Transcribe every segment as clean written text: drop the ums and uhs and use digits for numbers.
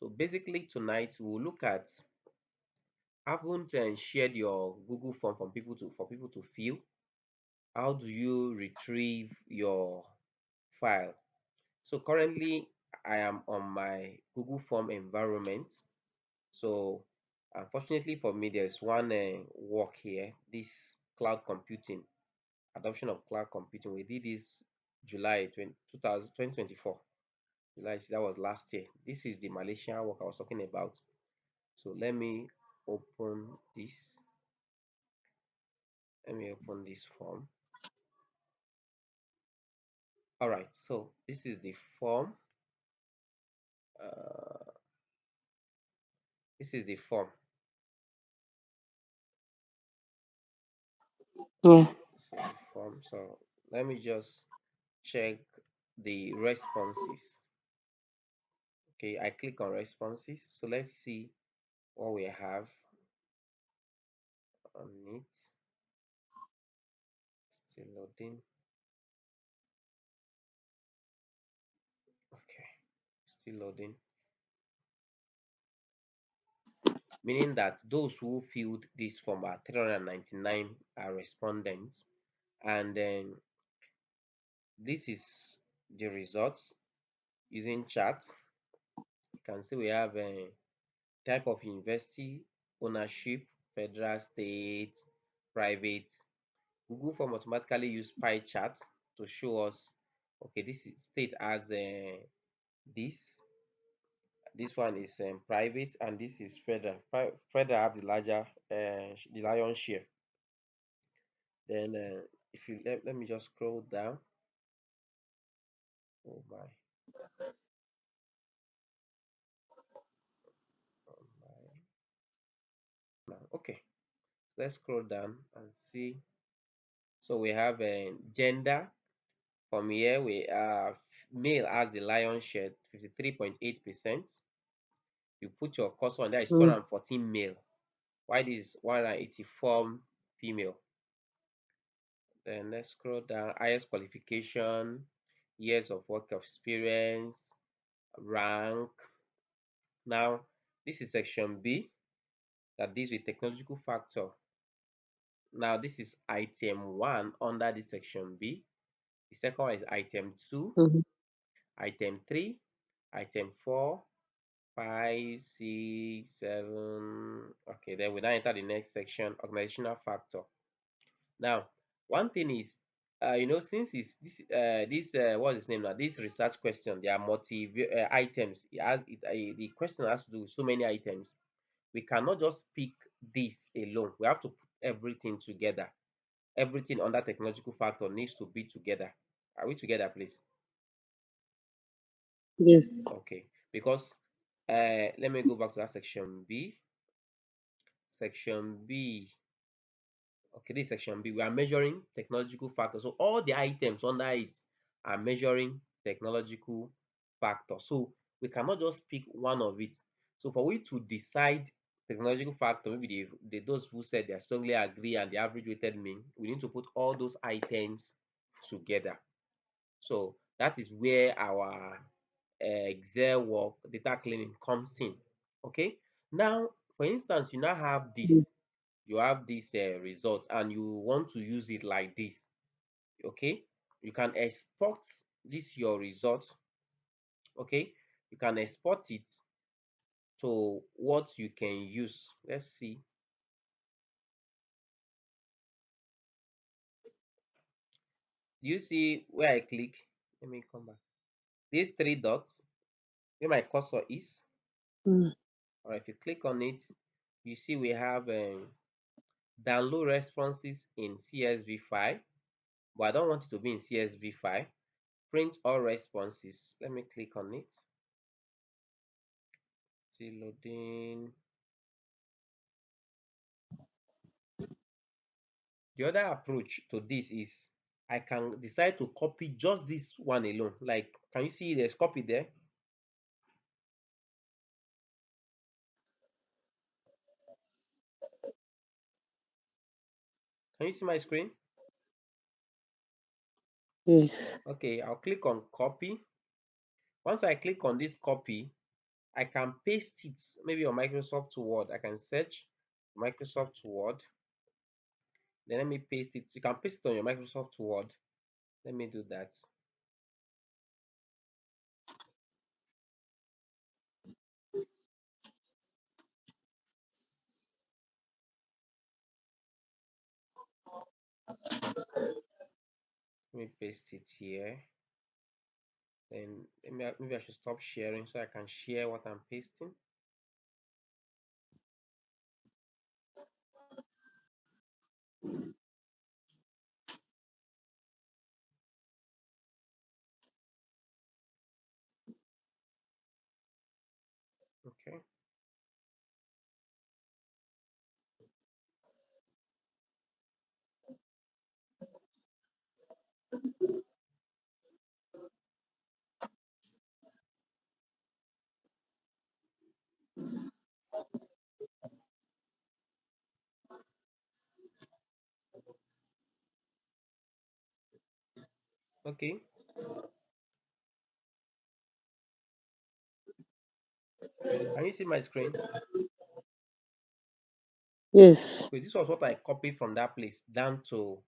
So basically tonight we'll look at haven't shared your Google form from people to for people to fill. How do you retrieve your file? So currently I am on my Google form environment. So unfortunately for me, there's one work here. This cloud computing, adoption of cloud computing. We did this July 2024. July, that was last year. This is the Malaysian work I was talking about. So open this. Let me open this form. All right. So this is the form. Uh, this is the form. Yeah. This is the form. So let me just check the responses. Okay, I click on responses. So let's see what we have on it. Still loading. Okay, still loading. Meaning that those who filled this form are 399 are respondents. And then this is the results using chat. You can see we have a type of university, ownership, federal, state, private. Google Form automatically use pie chart to show us, okay, this state has this one is private and this is federal. Federal have the larger, the lion share. Then if you let me just scroll down. Oh my, oh my. Now, okay, let's scroll down and see. So we have gender. From here, we have male has the lion's share, 53.8%. You put your cursor on there, it's Mm. 214 male. Why this is 184 female? Then let's scroll down. Highest qualification, years of work experience, rank. Now, this is section B that deals with technological factor. Now, this is item 1 under this section B. The second one is item 2, Mhm. item 3, item 4, 5, 6, 7. Okay, then we now enter the next section, organizational factor. Now, one thing is, since it's this what's his name now? This research question, there are multi items. The question has to do with so many items. We cannot just pick this alone. We have to put everything together. Everything under technological factor needs to be together. Are we together, please? Yes. Okay, because let me go back to that section B. Section B. Okay, this is section B. We are measuring technological factors. So all the items under it are measuring technological factors. So we cannot just pick one of it. So for we to decide technological factor, maybe those who said they strongly agree and the average weighted mean, we need to put all those items together. So that is where our Excel work, data cleaning comes in. Okay. Now, for instance, you now have Mm. this you have this result and you want to use it like this. Okay, you can export this your result. Okay, you can export it to what you can use. Let's see. Do you see where I click? Let me come back. These three dots where my cursor is. Mm. Or if you click on it, you see we have download responses in CSV file, but I don't want it to be in CSV file. Print all responses. Let me click on it. Still loading. The other approach to this is I can decide to copy just this one alone. Like, can you see there's copy there? Can you see my screen? Yes. Okay, I'll click on copy. Once I click on this copy, I can paste it maybe on Microsoft Word. I can search Microsoft Word. Then let me paste it. You can paste it on your Microsoft Word. Let me do that. Let me paste it here. Then maybe I should stop sharing so I can share what I'm pasting. Okay. Okay. Can you see my screen? Yes. Okay, this was what I copied from that place down to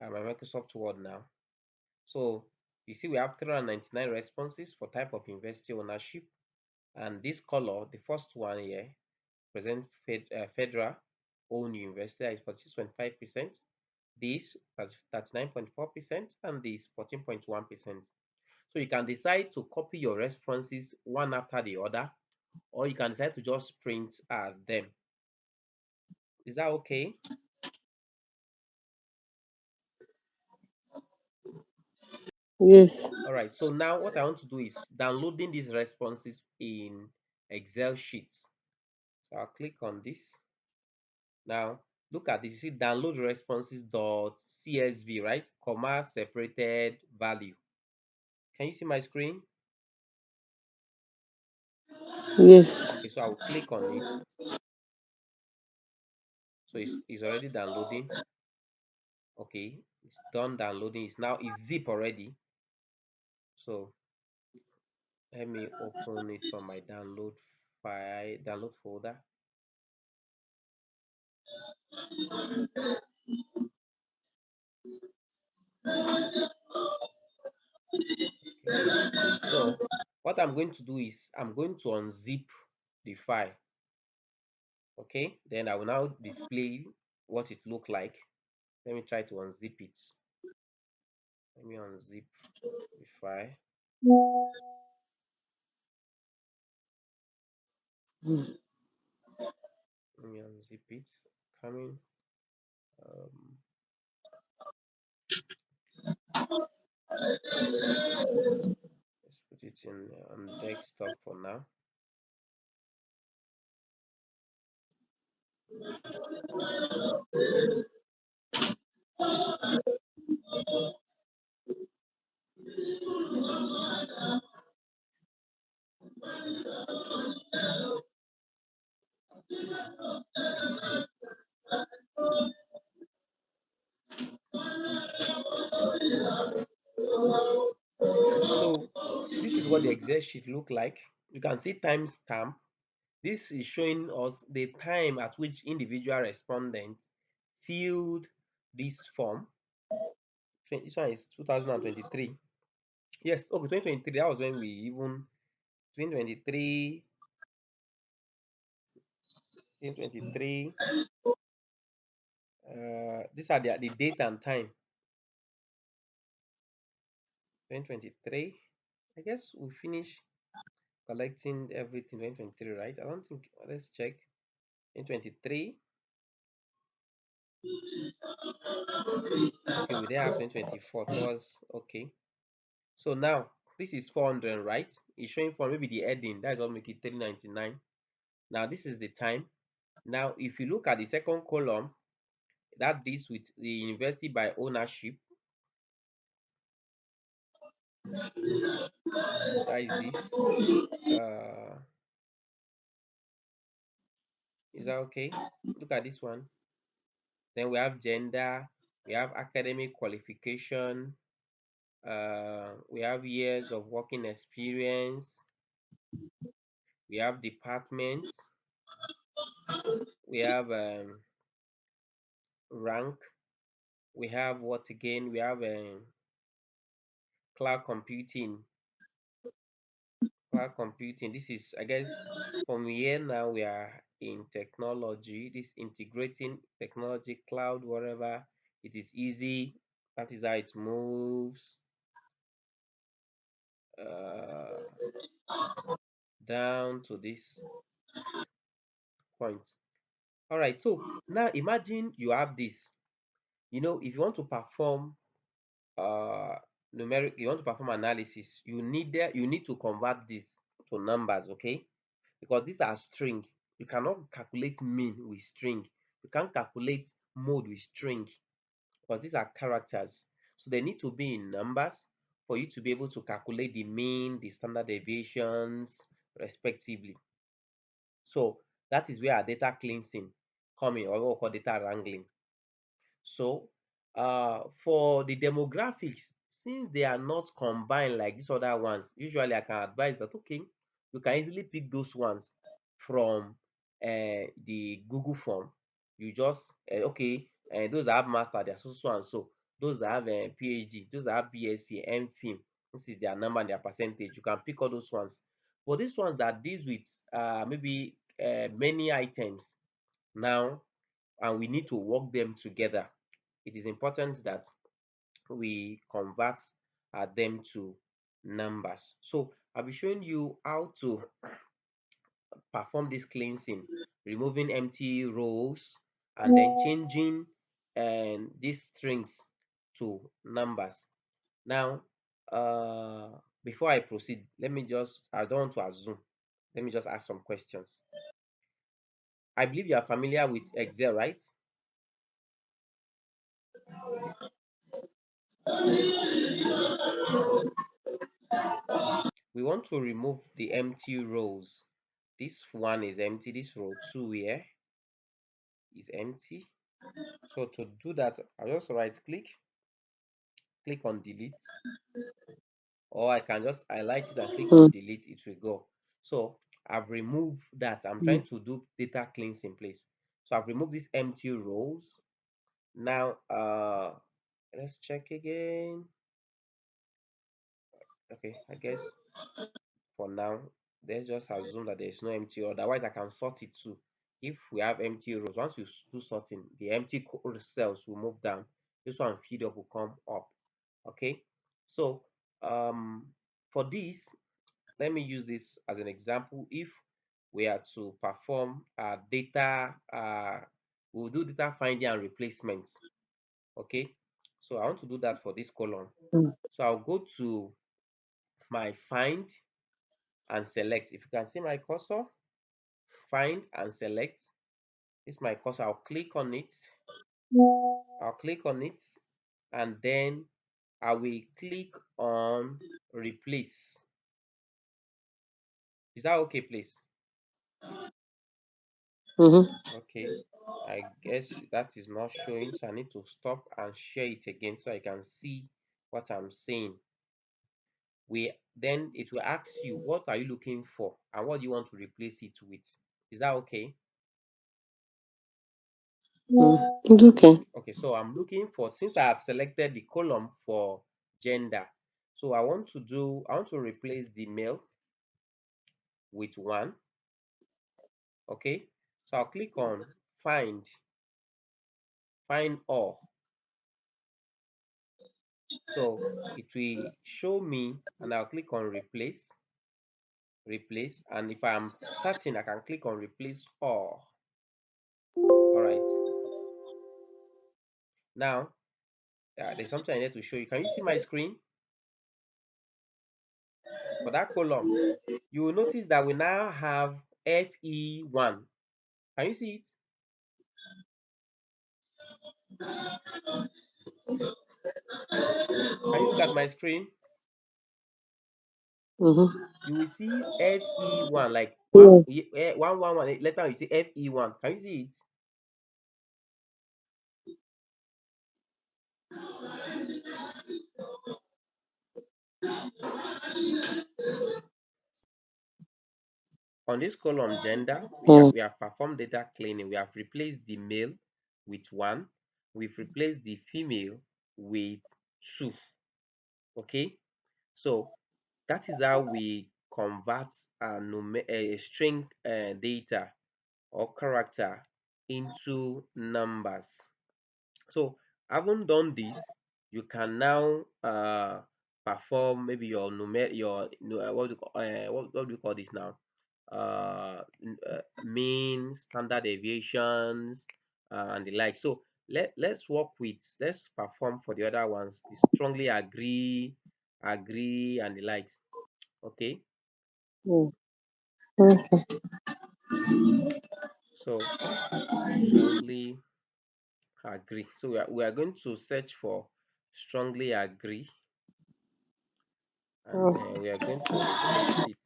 my Microsoft Word now. So you see we have 399 responses for type of university ownership. And this color, the first one here, present federal owned university is 46.5%, this 39.4%, and this 14.1%. So you can decide to copy your responses one after the other, or you can decide to just print them. Is that okay? Yes. All right. So now what I want to do is downloading these responses in Excel sheets. So I'll click on this. Now look at this. You see download responses.csv, right? Comma separated value. Can you see my screen? Yes. Okay, so I will click on it. So it's already downloading. Okay, it's done downloading. It's zip already. So let me open it from my download folder. Okay. So what I'm going to do is I'm going to unzip the file. Okay, then I will now display what it looked like. Let me try to unzip it. Let me unzip the file. Mm. Let me unzip it. Coming. Um, let's put it in on desktop for now. So this is what the Excel sheet look like. You can see timestamp. This is showing us the time at which individual respondents filled this form. This one is 2023. Yes, okay, 2023. That was when we even 2023, 2023. These are the date and time. 2023. I guess we finish collecting everything 2023, right? I don't think. Let's check. 2023. Okay, we didn't have 2024. That was okay. So now this is 400, right? It's showing for maybe the heading. That's what make it 399. Now this is the time. Now if you look at the second column, that deals with the university by ownership. That is this. Uh, is that okay? Look at this one. Then we have gender. We have academic qualification. We have years of working experience. we have department, we have rank, we have what again? We have cloud computing. Cloud computing. This is, I guess, from here now we are in technology. This integrating technology, cloud, whatever. It is easy. That is how it moves uh, down to this point. All right. So now imagine you have this. If you want to perform uh numeric, you want to perform analysis, you need to convert this to numbers, okay? Because these are string. You cannot calculate mean with string. You can't calculate mode with string because these are characters. So they need to be in numbers for you to be able to calculate the mean, the standard deviations, respectively. So that is where our data cleansing coming, or what we call data wrangling. So, for the demographics, since they are not combined like these other ones, usually I can advise that, okay, you can easily pick those ones from the Google form. You just okay, those that have master, they are so so and so. Those that have PhD, those that have BSc, MPhil, this is their number and their percentage. You can pick all those ones. But these ones that deals with maybe many items now, and we need to work them together, it is important that we convert them to numbers. So I'll be showing you how to perform this cleansing, removing empty rows and then changing these strings to numbers. Now, before I proceed, I don't want to assume. Let me just ask some questions. I believe you are familiar with Excel, right? We want to remove the empty rows. This one is empty. This row 2 here is empty. So to do that, I'll just right click on delete, or I can just highlight it and click on mm, delete, it will go. So I've removed that. I'm mm, trying to do data cleansing, place. So I've removed these empty rows. Now, let's check again. Okay, I guess for now, let's just assume that there is no empty row. Otherwise, I can sort it too. If we have empty rows, once you do sorting, the empty cells will move down. This one feed up will come up. Okay. So for this, let me use this as an example. If we are to perform data, we'll do data finding and replacement. Okay. So I want to do that for this column. mm, So I'll go to my find and select. If you can see my cursor, find and select. This is my cursor. I'll click on it. I'll click on it, and then I will click on replace. Is that okay, please? mhm, Okay. I guess that is not showing, so I need to stop and share it again so I can see what I'm saying. Then it will ask you, what are you looking for and what do you want to replace it with? Is that okay? It's okay. Okay, so I'm looking for, since I have selected the column for gender, so I want to replace the male with one. Okay, so I'll click on find all. So it will show me, and I'll click on replace, and if I'm certain, I can click on replace all. All right, now there's something I need to show you. Can you see my screen for that column? You will notice that we now have FE1. Can you see it? Can you look at my screen? Mhm. You will see FE1, like Yes. 111. Later you see FE1. Can you see it? On this column gender, mm, we have performed data cleaning. We have replaced the male with 1. We've replaced the female with 2. Okay, so that is how we convert a string data or character into numbers. So having done this, you can now perform maybe your what do you call, what do you call this now? Mean, standard deviations, and the like. So let's perform for the other ones. The strongly agree, agree, and the likes. Okay, mm. Okay. so strongly agree. So we are going to search for strongly agree, and Mm, then we are going to replace it.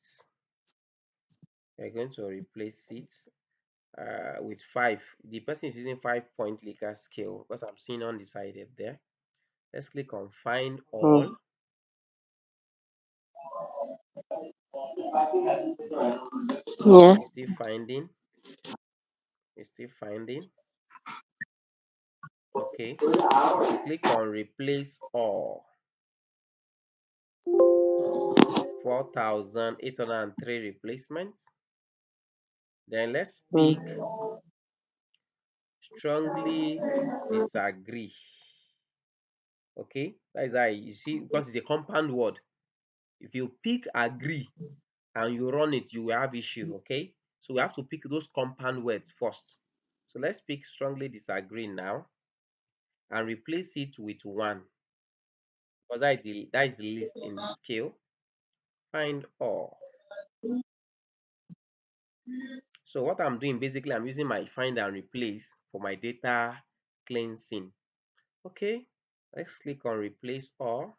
We are going to replace it with 5. The person is using 5-point Likert scale because I'm seeing undecided there. Let's click on find all. mm. Yeah. It's still finding. It's still finding. Okay. If you click on replace all, 4,803 replacements. Then let's Mm, pick strongly disagree. Okay, that is how you see, because it's a compound word. If you pick agree and you run it, you will have issue. Okay, so we have to pick those compound words first. So let's pick strongly disagree now and replace it with 1, because that is the list in the scale. Find all. So what I'm doing, basically I'm using my find and replace for my data cleansing. Okay, let's click on replace all.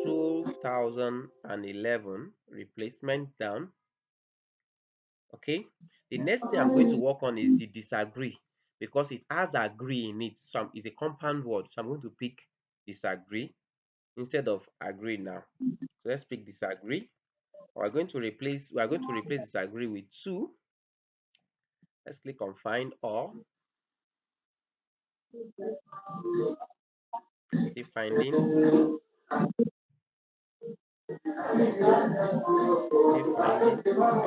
2011 replacement down. Okay, the next thing I'm going to work on is the disagree, because it has agree in it. So it's a compound word, so I'm going to pick disagree instead of agree now. So let's pick disagree. We are going to replace disagree with 2. Let's click on find all. Still finding. Still finding.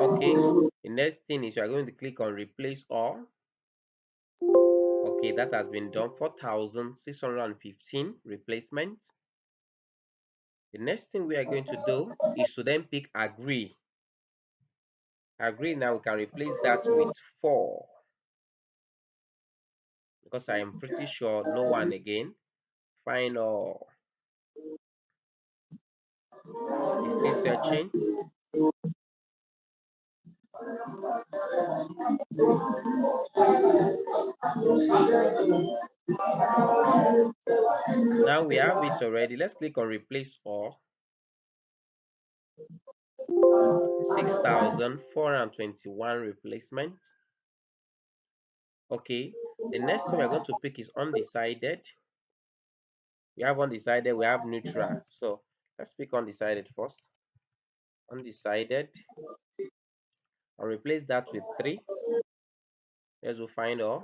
Okay, the next thing is you are going to click on replace all. Okay, that has been done. 4,615 replacements. The next thing we are going to do is to then pick agree. Agree now, we can replace that with 4, because I am pretty sure no one again. Find all. It's still searching. Now we have it already. Let's click on replace all. 6,421 replacements. Okay, the next thing we're going to pick is undecided. We have undecided, we have neutral. So let's pick undecided first. Undecided. I'll replace that with 3. Let's go find all.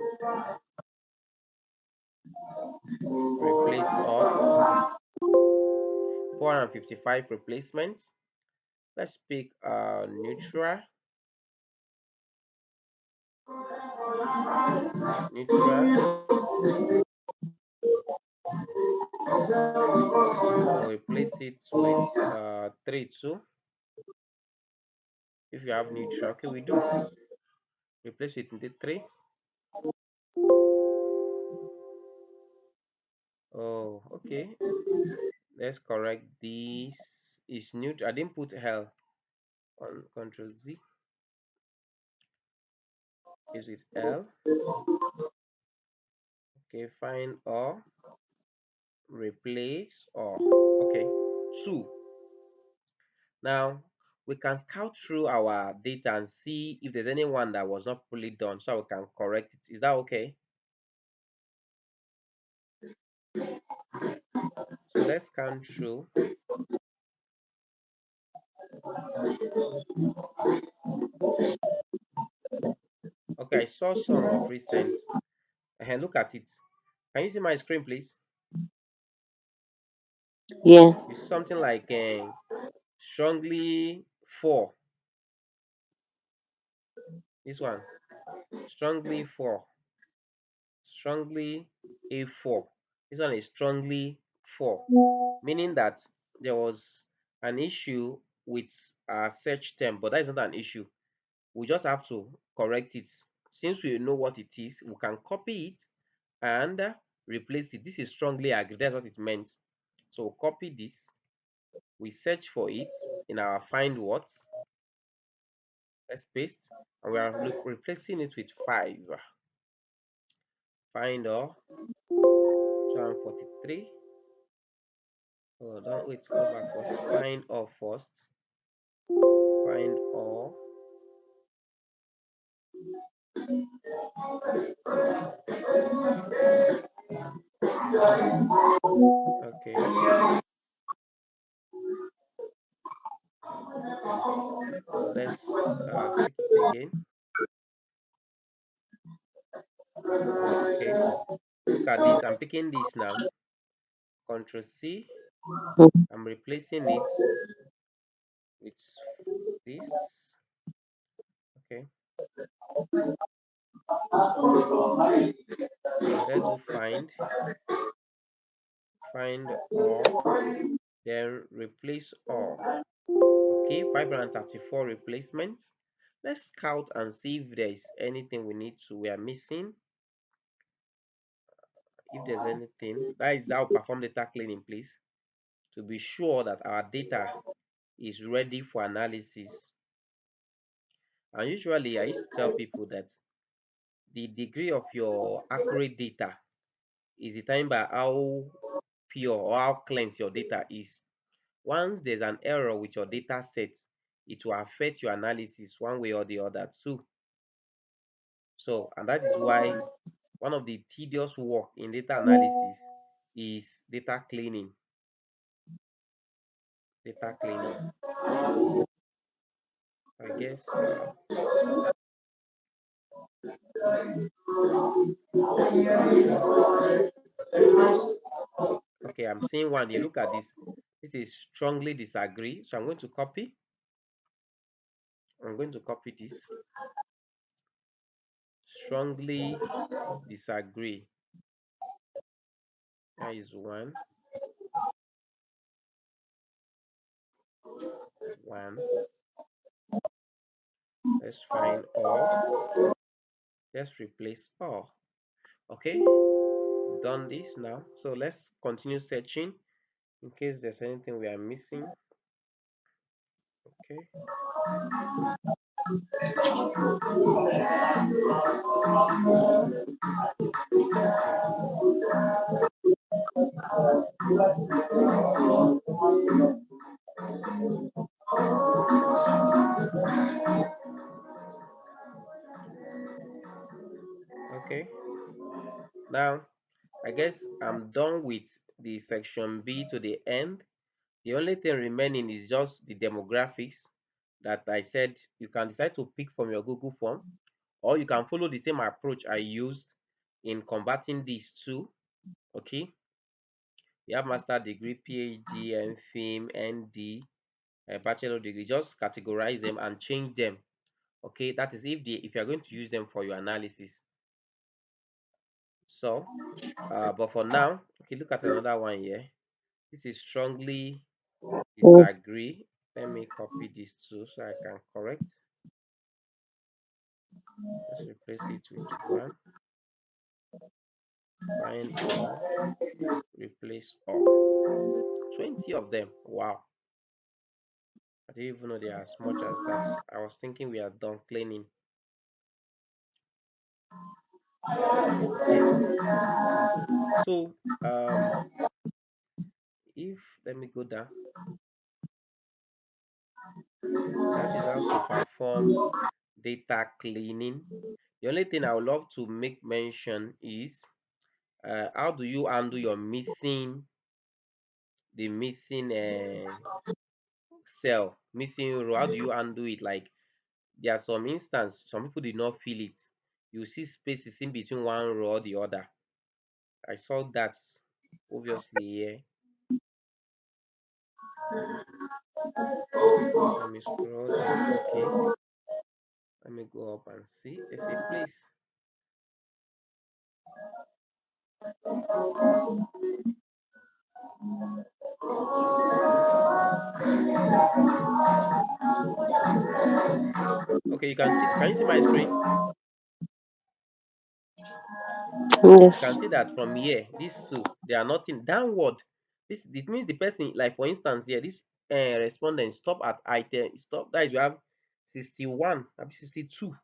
Replace all. 455 replacements. Let's pick neutral. Neutral. I'll replace it with 3 too. If you have neutral, okay, we do. Replace with the 3. Oh, okay. Let's correct this. Is neutral. I didn't put hell on Control Z. Is with L. Okay, find all. Replace all. Okay, 2. Now we can scout through our data and see if there's anyone that was not fully done, so we can correct it. Is that okay? So let's scan through. Okay, I saw some of recent. Look at it. Can you see my screen, please? Yeah. You see something like strongly four. This one, strongly four, strongly A4. This one is strongly four, meaning that there was an issue with our search term, but that is not an issue. We just have to correct it. Since we know what it is, we can copy it and replace it. This is strongly agree. That's what it meant. So copy this. We search for it in our find what. Let's paste, and we are replacing it with 5. Find all 243. Hold on, wait, go back first. Find all first. Find all. Okay, let's pick it again. Okay, look at this. I'm picking this now. Control C. I'm replacing it with this. Okay, so let's do find all, then replace all. Okay, 534 replacements. Let's count and see if there is anything we are missing. If there's anything, that is how perform data cleaning, please, to be sure that our data is ready for analysis. And usually I used to tell people that the degree of your accurate data is determined by how pure or how clean your data is. Once there's an error with your data set, it will affect your analysis one way or the other too. So, and that is why one of the tedious work in data analysis is data cleaning. Data cleaning. I guess. Okay, I'm seeing one. You look at this. This is strongly disagree. So I'm going to copy. I'm going to copy this. Strongly disagree. That is one. One. Let's find all. Let's replace all. Okay, we've done this now. So let's continue searching in case there's anything we are missing. Okay. Okay. Now, I guess I'm done with the section B to the end. The only thing remaining is just the demographics that I said you can decide to pick from your Google form, or you can follow the same approach I used in converting these two. Okay, you have master degree, PhD, MPhil, ND, bachelor degree. Just categorize them and change them. Okay, that is if you are going to use them for your analysis. So, but for now, okay, look at another one here. This is strongly Mm. disagree. Let me copy this too so I can correct. Let's replace it with one. Find all, replace all. 20 of them. Wow. I didn't even know they are as much as that. I was thinking we are done cleaning. Okay. So if let me go down. That is how to perform data cleaning. The only thing I would love to make mention is how do you handle your missing the missing cell, missing row, how do you undo it? Like there are some instance, some people did not feel it. You see spaces in between one row or the other. I saw that obviously here. Let me scroll down. Okay, let me go up and see. There's a place. Okay, you can see. Can you see my screen? You can Yes. see that from here, these two, they are nothing downward. This it means the person, like for instance, here, this respondent stop at item stop. That is, you have 61, maybe 62.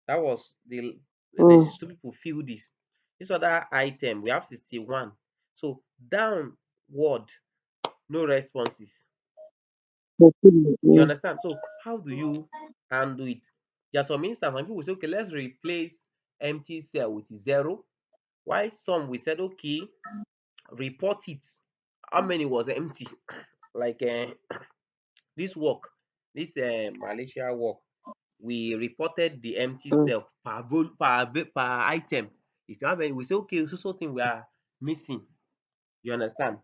That was the Mm. 62 people feel this. This other item, we have 61. So downward, no responses. You Mm. understand? So how do you handle it? There are some instances when people say, okay, let's replace empty cell with zero. Why some we said, okay, report it. How many was empty? Like this work, this Malaysia work, we reported the empty Mm. cell per item. If you have any, we say, okay, so thing we are missing. You understand?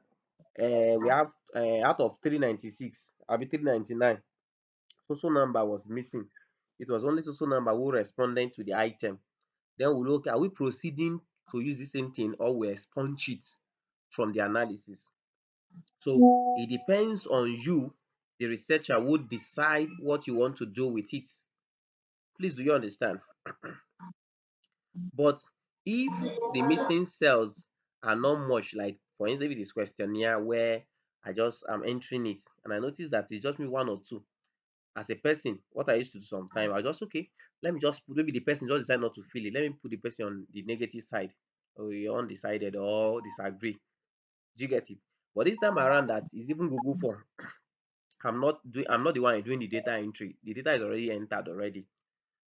We have out of 396, I'll be 399. So number was missing. It was only so number who responded to the item. Then we look, are we proceeding to use the same thing, or we expunge it from the analysis? So it depends on you, the researcher, would decide what you want to do with it. Please, do you understand? But if the missing cells are not much, like for instance, if it is questionnaire where I just am entering it and I notice that it's just me one or two, as a person, what I used to do sometimes, I just, okay, let me just put, maybe the person just decide not to feel it. Let me put the person on the negative side, or you're undecided or disagree. Do you get it? But this time around, that is even Google form. I'm not the one doing the data entry. The data is already entered already.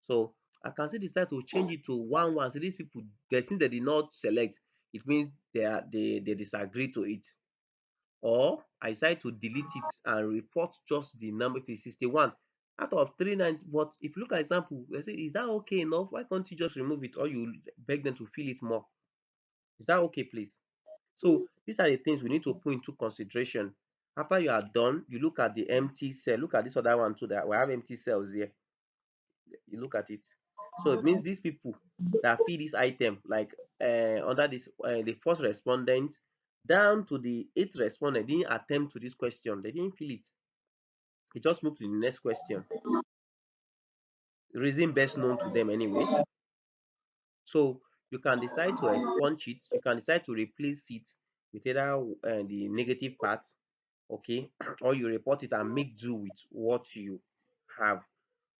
So I can still decide to change it to one one. So these people, since they did not select, it means they disagree to it. Or I decide to delete it and report just the number, if it's 61 out of 390. But if you look at example, they say, is that okay enough? Why can't you just remove it, or you beg them to fill it more? Is that okay, please? So these are the things we need to put into consideration. After you are done, you look at the empty cell. Look at this other one too, that we have empty cells here. You look at it. So it means these people that feed this item, like under this, the first respondent down to the eighth respondent didn't attempt to this question. They didn't fill it. It just moved to the next question. Reason best known to them anyway. So you can decide to expunge it. You can decide to replace it with either the negative part, okay, or you report it and make do with what you have.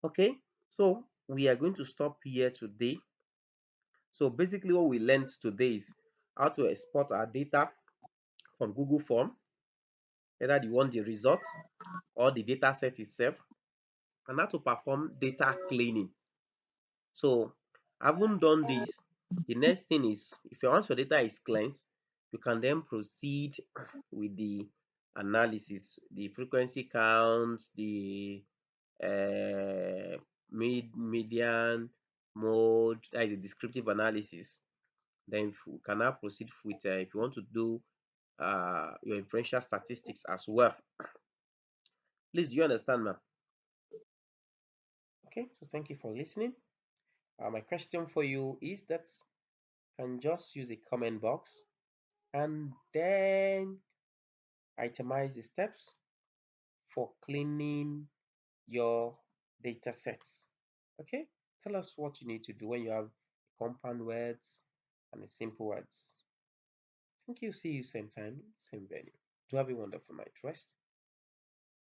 Okay, so we are going to stop here today. So basically what we learned today is how to export our data from Google Form, whether you want the results or the data set itself, and how to perform data cleaning. So having done this, the next thing is, if once your data is cleansed, you can then proceed with the analysis, the frequency counts, the uh, median, mode, that is a descriptive analysis. Then we can now proceed with, if you want to do your inferential statistics as well. Please, do you understand, ma'am? Okay, so thank you for listening. My question for you is that, can just use a comment box and then itemize the steps for cleaning your data sets. Okay, tell us what you need to do when you have compound words and the simple words. Thank you. See you same time, same venue. Do have a wonderful night. Rest.